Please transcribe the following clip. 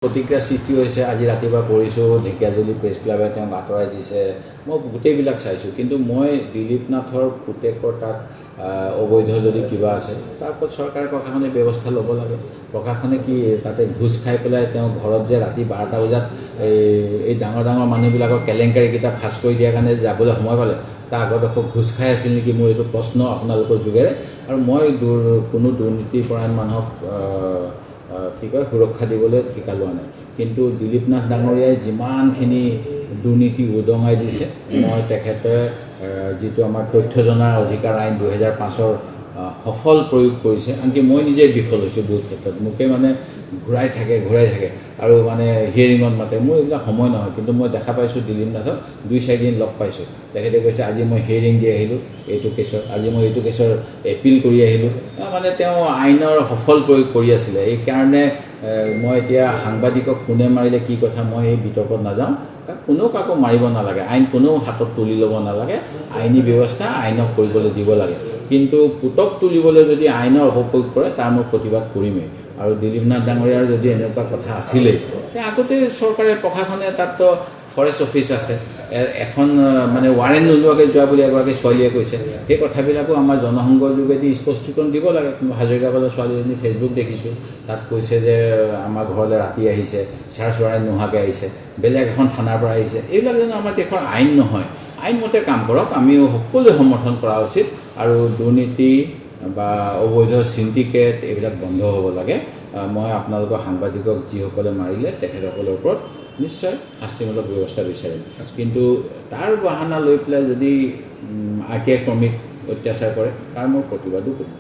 প্ৰতিক্ৰিয়া সৃষ্টি হৈছে। আজি ৰাতিপুৱা কৰিছোঁ, ঢেকীয়াজুলি প্ৰেছ ক্লাবে তেওঁক আঁতৰাই দিছে। মই গোটেইবিলাক চাইছোঁ, কিন্তু মই দিলীপ নাথৰ পুতেকৰ তাত অবৈধ যদি কিবা আছে তাৰ ওপৰত চৰকাৰে প্ৰশাসনে ব্যৱস্থা ল'ব লাগে। প্ৰশাসনে কি তাতে ঘোচ খাই পেলাই তেওঁ ঘৰত যে ৰাতি 12টা বজাত এই ডাঙৰ ডাঙৰ মানুহবিলাকৰ কেলেংকাৰীকেইটা ফাঁচ কৰি দিয়াৰ কাৰণে যাবলৈ সময় পালে, তাৰ আগত আকৌ ঘোচ খাই আছিল নেকি? মোৰ এইটো প্ৰশ্ন আপোনালোকৰ যোগেৰে। আৰু মই কোনো দুৰ্নীতিপৰায়ণ মানুহক কি কয় সুৰক্ষা দিবলৈ ঠিকা লোৱা নাই, কিন্তু দিলীপ নাথ ডাঙৰীয়াই যিমানখিনি দুৰ্নীতি উদঙাই দিছে, মই তেখেতে যিটো আমাৰ তথ্য জনাৰ অধিকাৰ আইন 2005ৰ সফল প্ৰয়োগ কৰিছে। আনকি মই নিজেই বিফল হৈছোঁ বহুত ক্ষেত্ৰত। মোকে মানে ঘূৰাই থাকে আৰু মানে হিয়াৰিঙত মাতে। মোৰ এইবিলাক সময় নহয়, কিন্তু মই দেখা পাইছোঁ দিলীপ নাথক 2-4 দিন লগ পাইছোঁ। তেখেতে কৈছে আজি মই হিয়াৰিং দি আহিলোঁ এইটো কেছৰ, আজি মই এইটো কেছৰ এপিল কৰি আহিলোঁ। মানে তেওঁ আইনৰ সফল প্ৰয়োগ কৰি আছিলে। এইকাৰণে মই এতিয়া সাংবাদিকক কোনে মাৰিলে কি কথা মই এই বিতৰ্কত নাযাওঁ। কোনেও কাকো মাৰিব নালাগে, আইন কোনেও হাতত তুলি ল'ব নালাগে। আইনী ব্যৱস্থা আইনক কৰিবলৈ দিব লাগে, কিন্তু পুতক তুলিবলৈ যদি আইনৰ অপপ্ৰয়োগ কৰে তাৰ মই প্ৰতিবাদ কৰিমেই। আৰু দিলীপ নাথ ডাঙৰীয়াৰ যদি এনেকুৱা কথা আছিলেই, আগতে চৰকাৰে প্ৰশাসনে তাততো ফৰেষ্ট অফিচ আছে, এখন মানে ৱাৰেণ্ট নোলোৱাকৈ যোৱা বুলি এগৰাকী ছোৱালীয়ে কৈছে। সেই কথাবিলাকো আমাৰ জনসংঘৰ যোগেদি স্পষ্টীকৰণ দিব লাগে। হাজৰিকা কলেজৰ ছোৱালীজনী ফেচবুক দেখিছোঁ, তাত কৈছে যে আমাৰ ঘৰলৈ ৰাতি আহিছে, চাৰ্চ ৱাৰেণ্ট নোহোৱাকৈ আহিছে, বেলেগ এখন থানাৰ পৰা আহিছে। এইবিলাক জানো আমাৰ দেশৰ আইন নহয়? আইনমতে কাম কৰক, আমিও সকলোৱে সমৰ্থন কৰা উচিত। আৰু দুৰ্নীতি বা অবৈধ চিণ্ডিকেট এইবিলাক বন্ধ হ'ব লাগে। মই আপোনালোকৰ সাংবাদিকক যিসকলে মাৰিলে তেখেতসকলৰ ওপৰত নিশ্চয় শাস্তিমূলক ব্যৱস্থা বিচাৰিম, কিন্তু তাৰ বাহানা লৈ পেলাই যদি RTI কৰ্মীক অত্যাচাৰ কৰে তাৰ মোৰ প্ৰতিবাদো কৰিম।